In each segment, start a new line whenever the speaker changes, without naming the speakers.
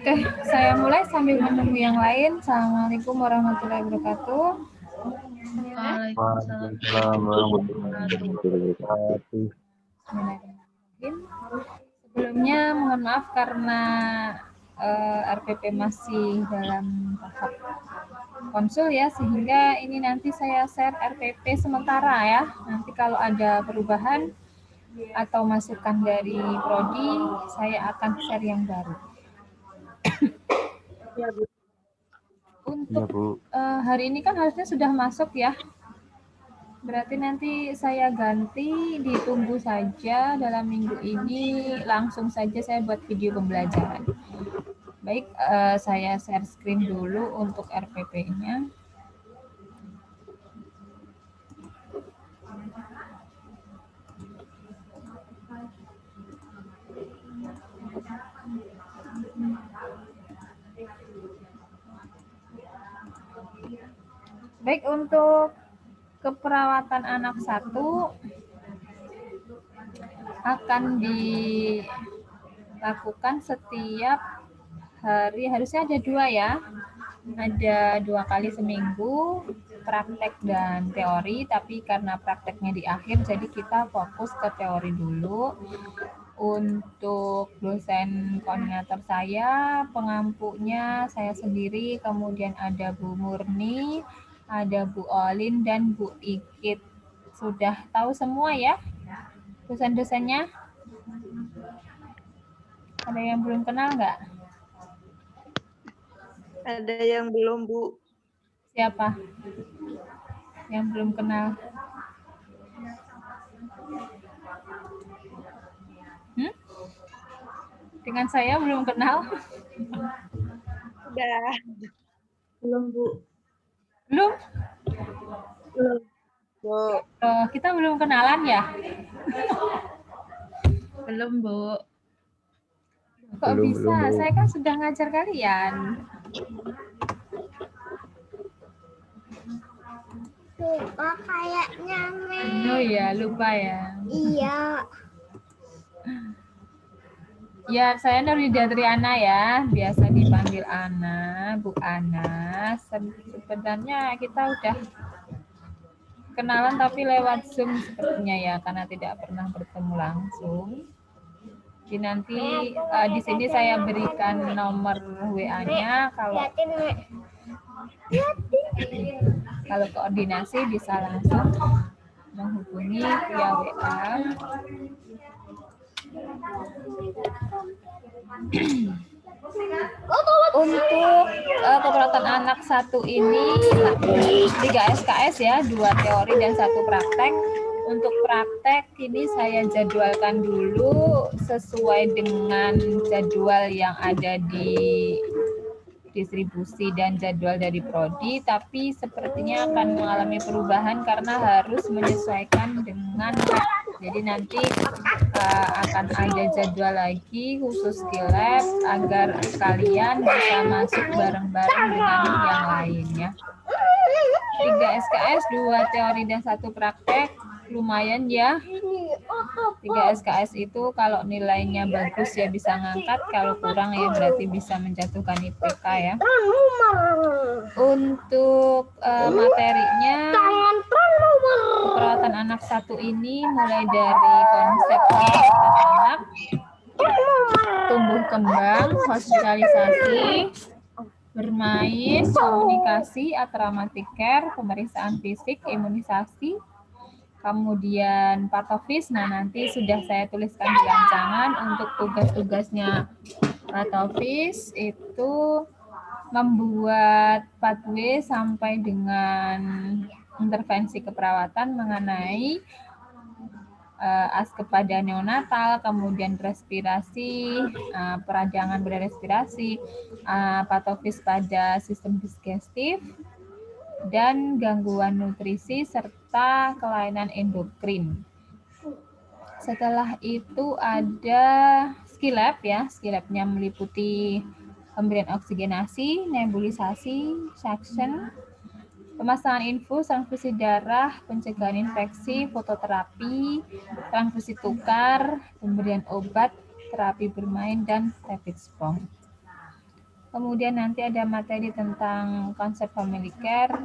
Oke, saya mulai sambil menunggu yang lain. Assalamualaikum warahmatullahi wabarakatuh.
Waalaikumsalam
Waalaikumsalam warahmatullahi
warahmatullahi
wabarakatuh.
Bismillahirrahmanirrahim. Sebelumnya mohon maaf karena RPP masih dalam tahap konsul ya, sehingga ini nanti saya share RPP sementara ya. Nanti kalau ada perubahan atau masukan dari Prodi, saya akan share yang baru.
Ya, Bu.
Untuk
Iya, Bu.
hari ini kan harusnya sudah masuk ya. Berarti nanti saya ganti, ditunggu saja dalam minggu ini, langsung saja saya buat video pembelajaran. Baik, saya share screen dulu untuk RPP-nya. Baik, untuk keperawatan anak 1 akan dilakukan setiap hari, harusnya ada 2 ya. Ada 2 kali seminggu, praktek dan teori, tapi karena prakteknya di akhir, jadi kita fokus ke teori dulu. Untuk dosen koordinator saya, pengampunya saya sendiri, kemudian ada Bu Murni, ada Bu Olin, dan Bu Ikit. Sudah tahu semua ya dosen-dosennya? Ada yang belum kenal nggak?
Ada yang belum, Bu.
Siapa yang belum kenal? Dengan saya belum kenal?
Udah. Belum, Bu.
Belum?
Belum, Bu.
Kita belum kenalan ya?
Belum, Bu.
Kok
Belum,
bisa?
Bu.
Saya kan sudah ngajar kalian.
Lupa kayaknya, Men.
Oh ya, lupa ya.
Iya.
Ya, saya Nuridatriana ya, biasa dipanggil Ana, Bu Ana. Sebenarnya kita udah kenalan tapi lewat Zoom sepertinya ya, karena tidak pernah bertemu langsung. Jadi nanti di sini saya berikan nomor WA-nya, kalau koordinasi bisa langsung menghubungi via WA. Untuk keperawatan anak 1 ini 3 SKS ya, 2 teori dan 1 praktek. Untuk praktek ini saya jadwalkan dulu sesuai dengan jadwal yang ada di distribusi dan jadwal dari Prodi, tapi sepertinya akan mengalami perubahan karena harus menyesuaikan dengan lab. Jadi nanti akan ada jadwal lagi khusus di lab agar kalian bisa masuk bareng-bareng dengan yang lainnya. 3 SKS, 2 teori dan 1 praktek, lumayan ya. 3 SKS itu kalau nilainya bagus ya bisa ngangkat, kalau kurang ya berarti bisa menjatuhkan IPK ya. Untuk materinya, perawatan anak 1 ini mulai dari konsep perawatan anak, tumbuh kembang, sosialisasi, bermain, komunikasi, traumatic care, pemeriksaan fisik, imunisasi, kemudian patofis. Nah, nanti sudah saya tuliskan di rancangan untuk tugas-tugasnya patofis itu membuat pathway sampai dengan intervensi keperawatan mengenai ASKE pada neonatal, kemudian respirasi, peradangan berrespirasi, patofis pada sistem digestif, dan gangguan nutrisi serta kelainan endokrin. Setelah itu ada skill lab ya, skill labnya meliputi pemberian oksigenasi, nebulisasi, suction, pemasangan infus, transfusi darah, pencegahan infeksi, fototerapi, transfusi tukar, pemberian obat, terapi bermain, dan rapid response. Kemudian nanti ada materi tentang konsep family care,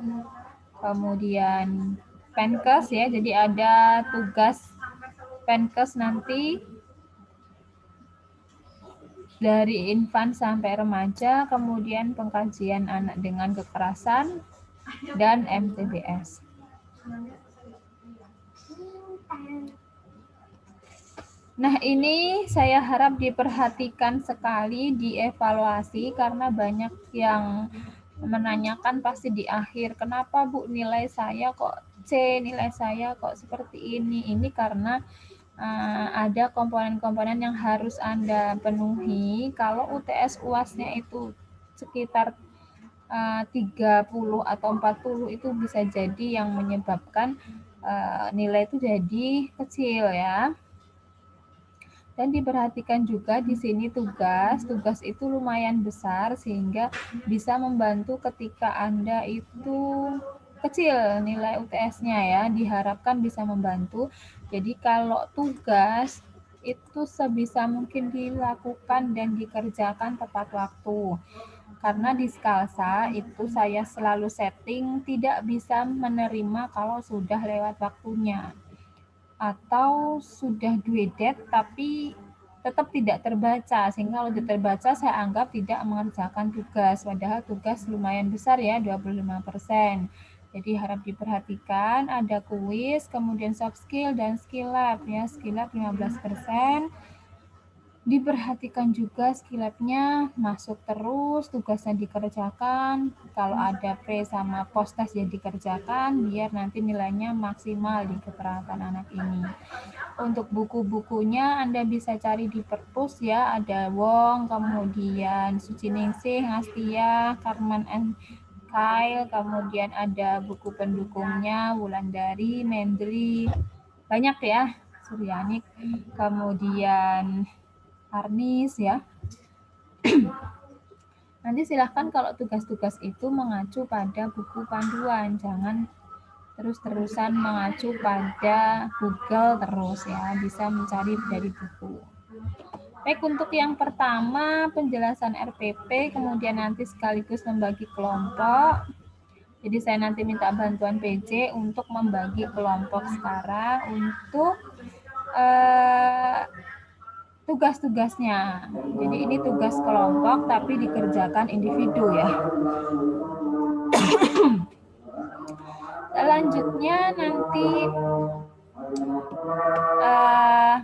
kemudian Penkes ya, jadi ada tugas Penkes nanti dari infan sampai remaja, kemudian pengkajian anak dengan kekerasan, dan MTBS. Nah, ini saya harap diperhatikan sekali, dievaluasi, karena banyak yang menanyakan pasti di akhir, kenapa Bu nilai saya kok C, nilai saya kok seperti ini. Ini karena ada komponen-komponen yang harus Anda penuhi. Kalau UTS UAS-nya itu sekitar 30 atau 40 itu bisa jadi yang menyebabkan nilai itu jadi kecil ya. Dan diperhatikan juga di sini tugas itu lumayan besar sehingga bisa membantu ketika Anda itu kecil nilai UTS-nya ya, diharapkan bisa membantu. Jadi kalau tugas itu sebisa mungkin dilakukan dan dikerjakan tepat waktu. Karena di Skalsa itu saya selalu setting tidak bisa menerima kalau sudah lewat waktunya. Atau sudah due date tapi tetap tidak terbaca, sehingga kalau tidak terbaca saya anggap tidak mengerjakan tugas, padahal tugas lumayan besar ya, 25%. Jadi harap diperhatikan, ada kuis, kemudian soft skill dan skill lab ya, skill lab 15%. Diperhatikan juga skill lab-nya masuk terus, tugasnya dikerjakan, kalau ada pre sama post test ya dikerjakan biar nanti nilainya maksimal di keperawatan anak ini. Untuk buku-bukunya Anda bisa cari di perpus ya, ada Wong, kemudian Suci Ningsih, Ngastia, Karman and Kyle, kemudian ada buku pendukungnya Wulandari, Mendri, banyak ya, Suryanik, kemudian Arnis ya. Nanti silahkan kalau tugas-tugas itu mengacu pada buku panduan, jangan terus-terusan mengacu pada Google terus ya, bisa mencari dari buku. Baik, untuk yang pertama penjelasan RPP, kemudian nanti sekaligus membagi kelompok. Jadi saya nanti minta bantuan PJ untuk membagi kelompok sekarang untuk tugas-tugasnya. Jadi ini tugas kelompok tapi dikerjakan individu ya. Selanjutnya nanti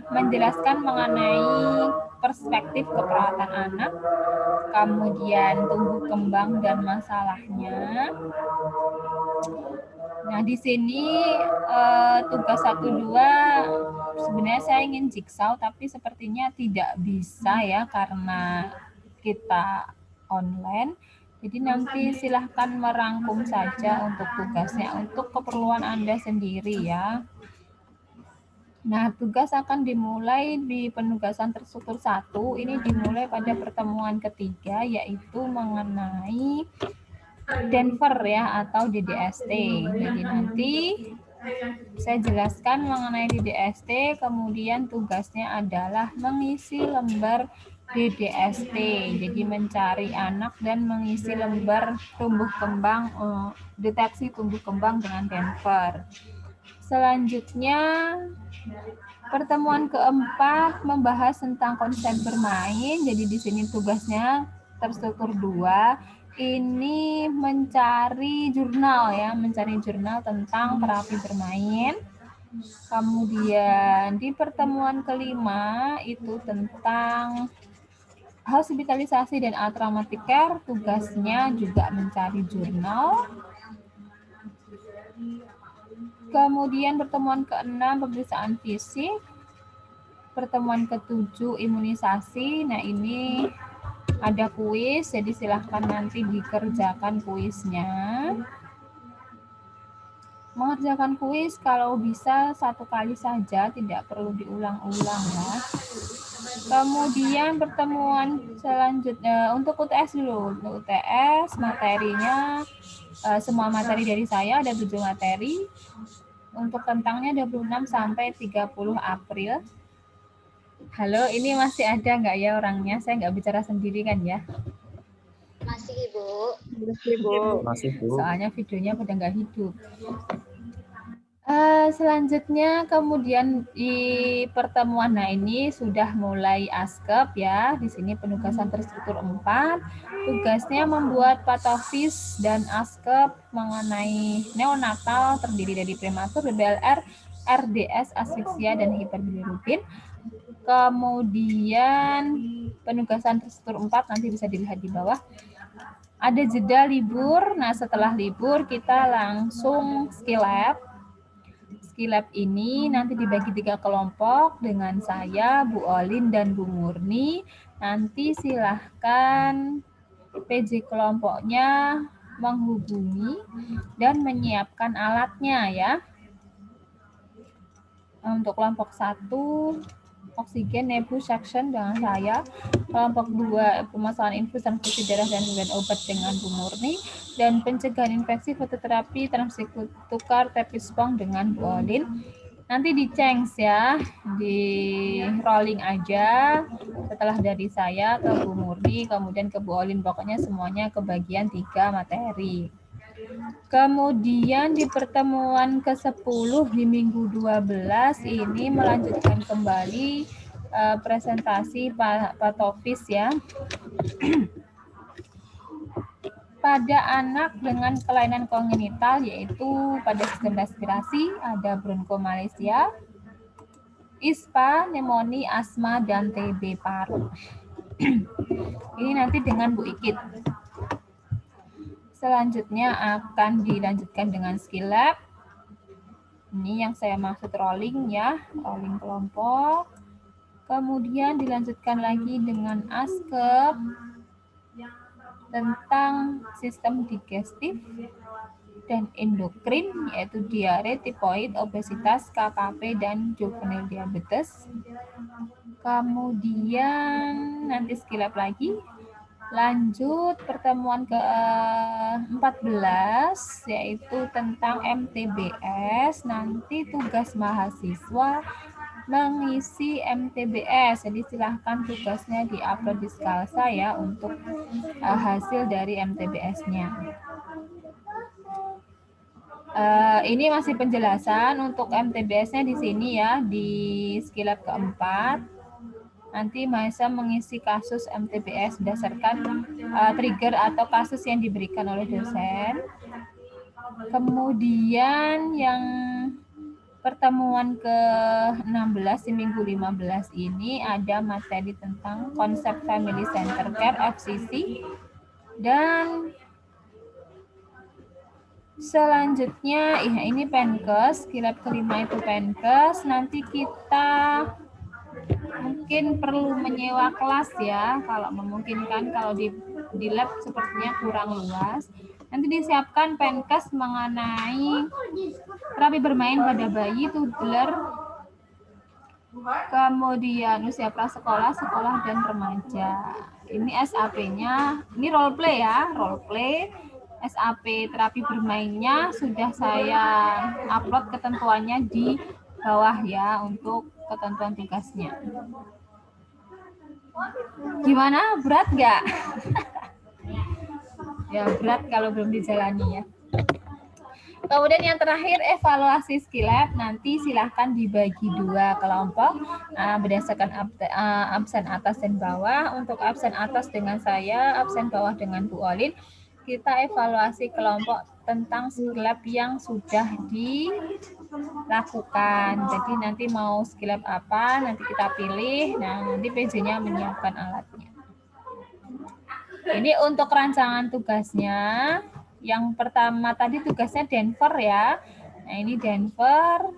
menjelaskan mengenai perspektif keperawatan anak, kemudian tumbuh kembang dan masalahnya. Nah, di sini tugas 1-2 sebenarnya saya ingin jigsaw tapi sepertinya tidak bisa ya karena kita online. Jadi nanti silahkan merangkum saja untuk tugasnya untuk keperluan Anda sendiri ya. Nah, tugas akan dimulai di penugasan terstruktur 1. Ini dimulai pada pertemuan ketiga yaitu mengenai Denver ya atau DDST. Jadi nanti saya jelaskan mengenai DDST, kemudian tugasnya adalah mengisi lembar DDST. Jadi mencari anak dan mengisi lembar tumbuh kembang, deteksi tumbuh kembang dengan Denver. Selanjutnya pertemuan keempat membahas tentang konsep bermain. Jadi di sini tugasnya terstruktur 2. Ini mencari jurnal ya, mencari jurnal tentang terapi bermain. Kemudian di pertemuan kelima itu tentang hospitalisasi dan traumatic care, tugasnya juga mencari jurnal. Kemudian pertemuan ke-6 pemeriksaan fisik. Pertemuan ke-7 imunisasi. Nah, ini ada kuis, jadi silahkan nanti dikerjakan kuisnya. Mengerjakan kuis kalau bisa 1 kali saja, tidak perlu diulang-ulang ya. Kemudian pertemuan selanjutnya untuk UTS dulu. Untuk UTS materinya semua materi dari saya ada 7 materi. Untuk tentangnya 26 sampai 30 April. Halo, ini masih ada nggak ya orangnya? Saya nggak bicara sendiri kan ya?
Bu.
Masih, Bu.
Soalnya videonya pada nggak hidup. Selanjutnya kemudian di pertemuan, nah ini sudah mulai askep ya. Di sini penugasan terstruktur 4. Tugasnya membuat patofis dan askep mengenai neonatal terdiri dari prematur, BBLR, RDS, asfiksia, dan hiperbilirubin. Kemudian penugasan terstruktur 4 nanti bisa dilihat di bawah. Ada jeda libur. Nah, setelah libur kita langsung skill lab. Skill lab ini nanti dibagi 3 kelompok dengan saya, Bu Olin, dan Bu Murni. Nanti silahkan PJ kelompoknya menghubungi dan menyiapkan alatnya ya. Untuk kelompok 1, oksigen nebus suction dengan saya. Kelompok 2, permasalahan infus transfusi darah dan obat dengan Bu Murni. Dan pencegahan infeksi, fototerapi, transfusi tukar, tepispong dengan Bu Olin. Nanti dicengs ya, di rolling aja. Setelah dari saya ke Bu Murni, kemudian ke Bu Olin, pokoknya semuanya kebagian 3 materi. Kemudian di pertemuan ke-10 di minggu 12 ini melanjutkan kembali presentasi patofis ya. Pada anak dengan kelainan kongenital, yaitu pada sistem respirasi ada bronkomalacia, ISPA, pneumonia, asma, dan TB paru. Ini nanti dengan Bu Ikit. Selanjutnya akan dilanjutkan dengan skill lab. Ini yang saya maksud rolling ya, rolling kelompok. Kemudian dilanjutkan lagi dengan askep tentang sistem digestif dan endokrin, yaitu diare, tipoid, obesitas, KKP, dan juvenile diabetes. Kemudian nanti skill lab lagi. Lanjut pertemuan ke-14 yaitu tentang MTBS. Nanti tugas mahasiswa mengisi MTBS. Jadi silahkan tugasnya diupload di Skalsa ya untuk hasil dari MTBS-nya. Ini masih penjelasan untuk MTBS-nya di sini ya, di skill lab keempat. Nanti mahasiswa mengisi kasus MTBS berdasarkan trigger atau kasus yang diberikan oleh dosen. Kemudian yang pertemuan ke-16 di minggu 15 ini ada materi tentang konsep Family Center Care FCC. Dan selanjutnya ini Penkes, skill lab kelima itu Penkes. Nanti kita mungkin perlu menyewa kelas ya, kalau memungkinkan. Kalau di lab sepertinya kurang luas. Nanti disiapkan Penkes mengenai terapi bermain pada bayi, toddler, kemudian usia prasekolah, sekolah, dan remaja. Ini SAP-nya, ini role play ya, role play. SAP terapi bermainnya sudah saya upload ketentuannya di bawah ya untuk ketentuan tugasnya. Gimana? Berat nggak? Ya berat kalau belum dijalani ya. Kemudian yang terakhir evaluasi skill lab, nanti silahkan dibagi 2 kelompok berdasarkan absen atas dan bawah. Untuk absen atas dengan saya, absen bawah dengan Bu Olin. Kita evaluasi kelompok tentang skill lab yang sudah dilakukan. Jadi nanti mau skill lab apa, nanti kita pilih. Nah, nanti PJ-nya menyiapkan alatnya. Ini untuk rancangan tugasnya. Yang pertama tadi tugasnya Denver ya. Nah, ini Denver.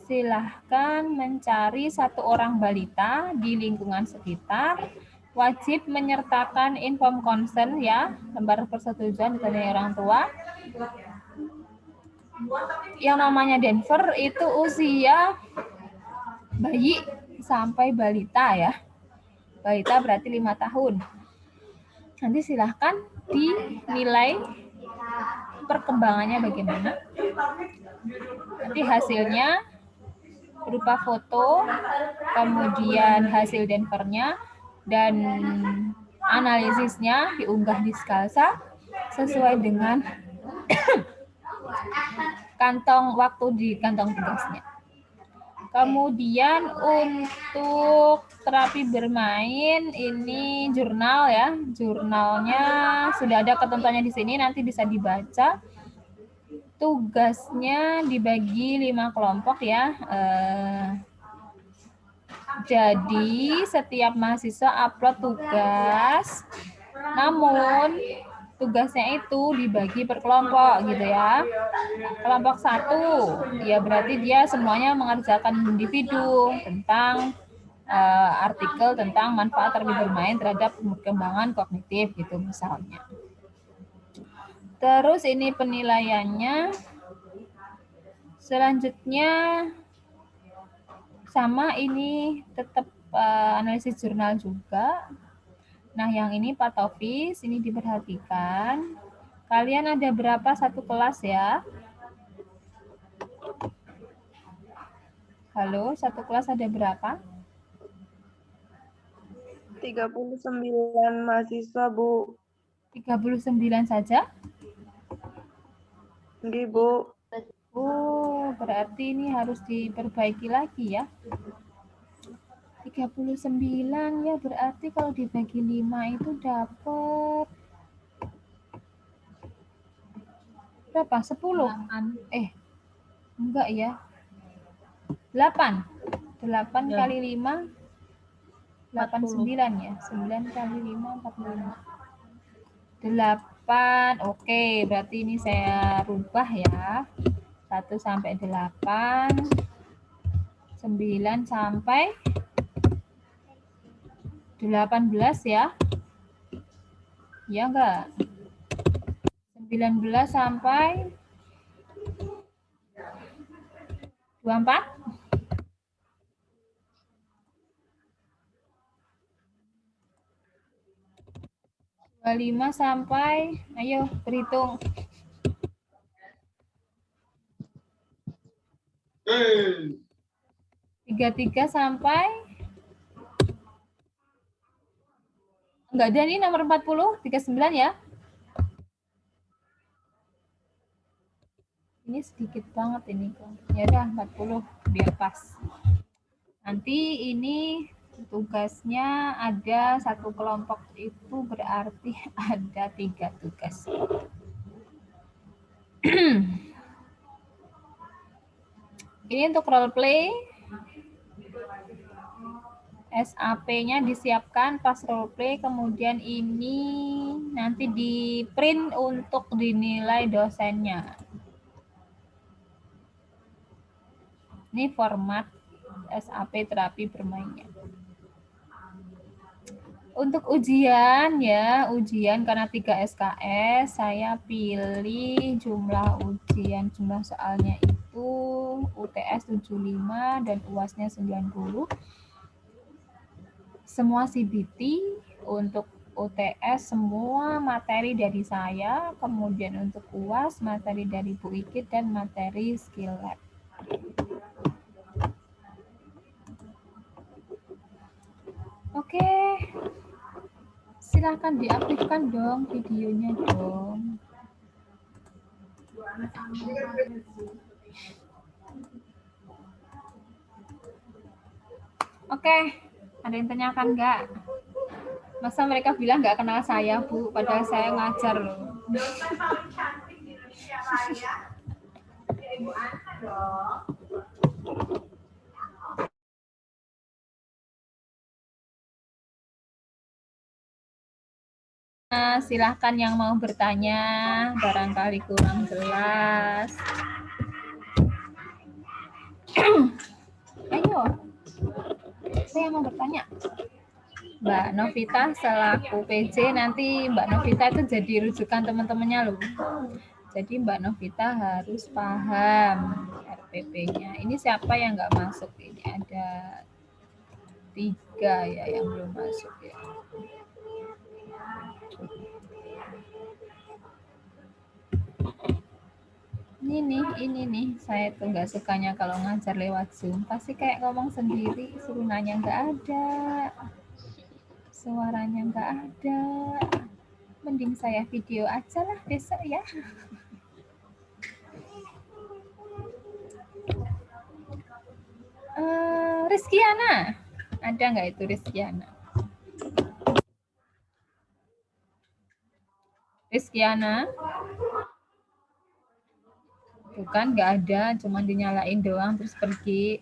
Silahkan mencari 1 orang balita di lingkungan sekitar. Wajib menyertakan inform consent ya, lembar persetujuan ditandai orang tua. Yang namanya Denver itu usia bayi sampai balita ya. Balita berarti 5 tahun. Nanti silahkan dinilai perkembangannya bagaimana. Nanti hasilnya berupa foto, kemudian hasil Denver-nya, dan Analisisnya diunggah di Skalsa sesuai dengan kantong waktu di kantong tugasnya. Kemudian untuk terapi bermain ini jurnal ya. Jurnalnya sudah ada ketentuannya di sini, nanti bisa dibaca. Tugasnya dibagi 5 kelompok ya. Jadi setiap mahasiswa upload tugas, namun tugasnya itu dibagi per kelompok gitu ya. Kelompok 1, ya berarti dia semuanya mengerjakan individu tentang artikel tentang manfaat terapi bermain terhadap perkembangan kognitif gitu misalnya. Terus ini penilaiannya. Selanjutnya sama ini tetap analisis jurnal juga. Nah, yang ini Pak Tofis, ini diperhatikan. Kalian ada berapa satu kelas ya? Halo, satu kelas ada berapa?
39 mahasiswa, Bu.
39 saja?
Nggih, Bu.
Oh, berarti ini harus diperbaiki lagi ya. 39 ya, berarti kalau dibagi 5 itu dapat berapa? 10? Enggak ya. 8. 8
Ya.
kali 5 89 ya. 9 kali 5 45. 8. Oke, berarti ini saya rubah ya. 1 sampai 8. 9 sampai 18 ya. Ya enggak? 19 sampai 24. 25 sampai, ayo berhitung. 33 sampai, enggak ada nih nomor 40, 39 ya. Ini sedikit banget ini. Ya udah 40 biar pas. Nanti ini tugasnya ada satu kelompok itu berarti ada 3 tugas. Ini untuk role play. SAP-nya disiapkan pas role play, kemudian ini nanti di print untuk dinilai dosennya. Ini format SAP terapi bermainnya. Untuk ujian ya, ujian karena 3 SKS, saya pilih jumlah ujian, jumlah soalnya itu UTS 75 dan UAS-nya 90. Semua CBT, untuk UTS semua materi dari saya, kemudian untuk UAS materi dari Bu Ikit dan materi skill lab. Oke, silahkan diaktifkan dong videonya dong. Oke, ada yang tanyakan nggak? Masa mereka bilang nggak kenal saya, Bu, padahal saya ngajar loh. Silahkan yang mau bertanya, barangkali kurang jelas. Ayo, saya mau bertanya. Mbak Novita selaku PJ, nanti Mbak Novita itu jadi rujukan teman-temannya loh. Jadi Mbak Novita harus paham RPP-nya. Ini siapa yang nggak masuk? Ini ada 3 ya yang belum masuk ya. Ini nih, saya tuh nggak sukanya kalau ngajar lewat Zoom. Pasti kayak ngomong sendiri, suruh nanya nggak ada. Suaranya nggak ada. Mending saya video aja lah besok ya. Rizkyana, ada nggak itu Rizkyana? Rizkyana? Bukan, nggak ada, cuma dinyalain doang terus pergi.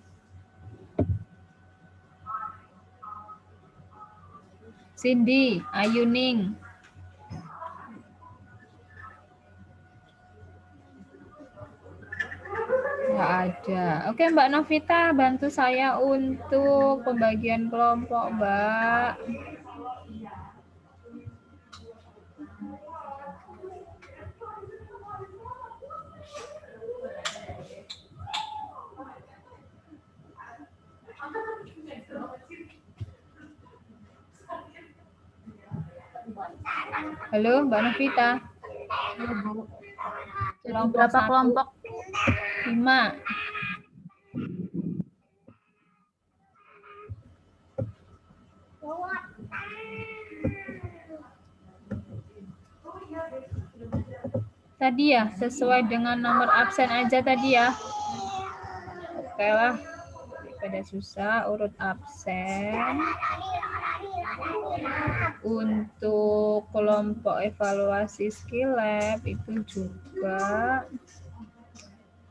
Cindy, Ayuning. Nggak ada. Oke, Mbak Novita, bantu saya untuk pembagian kelompok, Mbak. Halo, Mbak Novita. Kelompok
Berapa
1,
kelompok?
5. Tadi ya, sesuai dengan nomor absen aja tadi ya. Oke lah, daripada susah, urut absen. Untuk kelompok evaluasi skill lab itu juga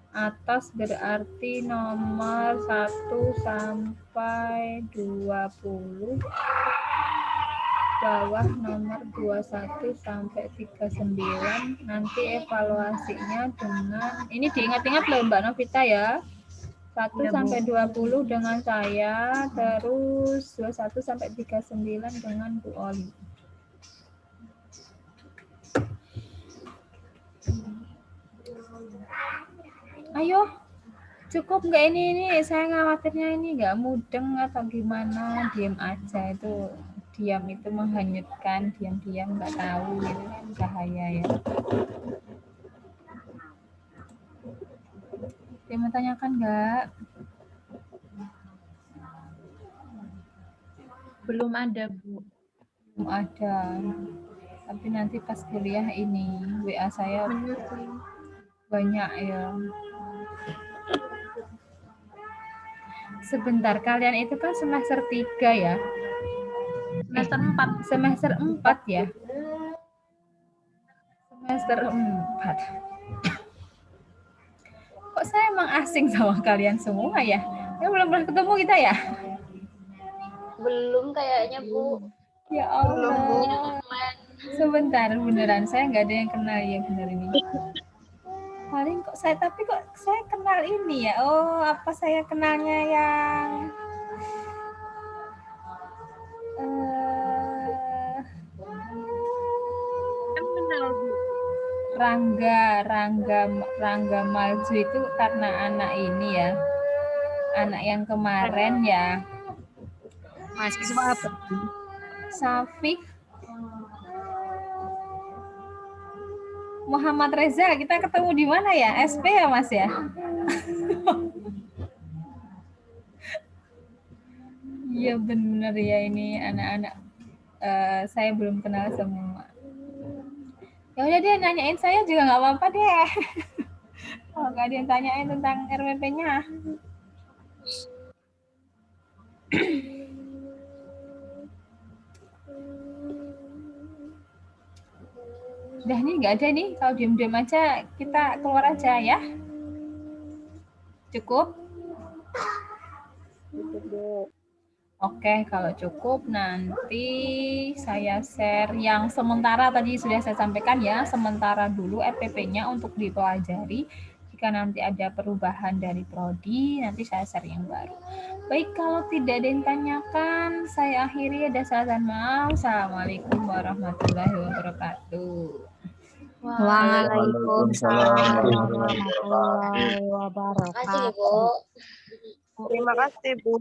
atas berarti nomor 1 sampai 20, bawah nomor 21 sampai 39. Nanti evaluasinya dengan, ini diingat-ingat loh Mbak Novita ya, 1 sampai 20 dengan saya, terus 21 sampai 39 dengan Bu Oli. Ayo, cukup nggak ini? Saya khawatirnya ini nggak mudeng atau gimana, diam aja itu. Diam itu menghanyutkan, diam-diam nggak tahu gitu kan, bahaya ya. Dia mau tanyakan nggak?
Belum ada, Bu.
Belum ada. Tapi nanti pas kuliah ini WA saya banyak ya. Sebentar, kalian itu kan semester 3 ya?
Semester 4.
Semester 4 ya? Semester 4. Kok saya emang asing sama kalian semua ya? Ya belum pernah ketemu kita ya?
Belum kayaknya, Bu.
Ya Allah. Sebentar, beneran. Saya nggak ada yang kenal ya bener ini. Paling kok saya, tapi kok saya kenal ini ya? Oh, apa saya kenalnya yang Rangga Malju itu karena anak ini ya, anak yang kemarin ya.
Mahasiswa apa?
Safik Muhammad Reza, kita ketemu di mana ya? SP ya Mas ya? Iya bener ya, ini anak-anak saya belum kenal semua. Ya udah deh, nanyain saya juga nggak apa-apa deh. Kalau nggak ada yang tanyain tentang RWP-nya. Udah nih, nggak ada nih. Kalau diam-diam aja, kita keluar aja ya. Cukup? Oke, kalau cukup nanti saya share yang sementara tadi sudah saya sampaikan ya. Sementara dulu RPP-nya untuk dipelajari. Jika nanti ada perubahan dari prodi, nanti saya share yang baru. Baik, kalau tidak ada yang tanyakan, saya akhiri. Ada salah dan maaf. Assalamualaikum warahmatullahi wabarakatuh.
Waalaikumsalam warahmatullahi wabarakatuh.
Makasih, Bu.
Terima kasih, Bu.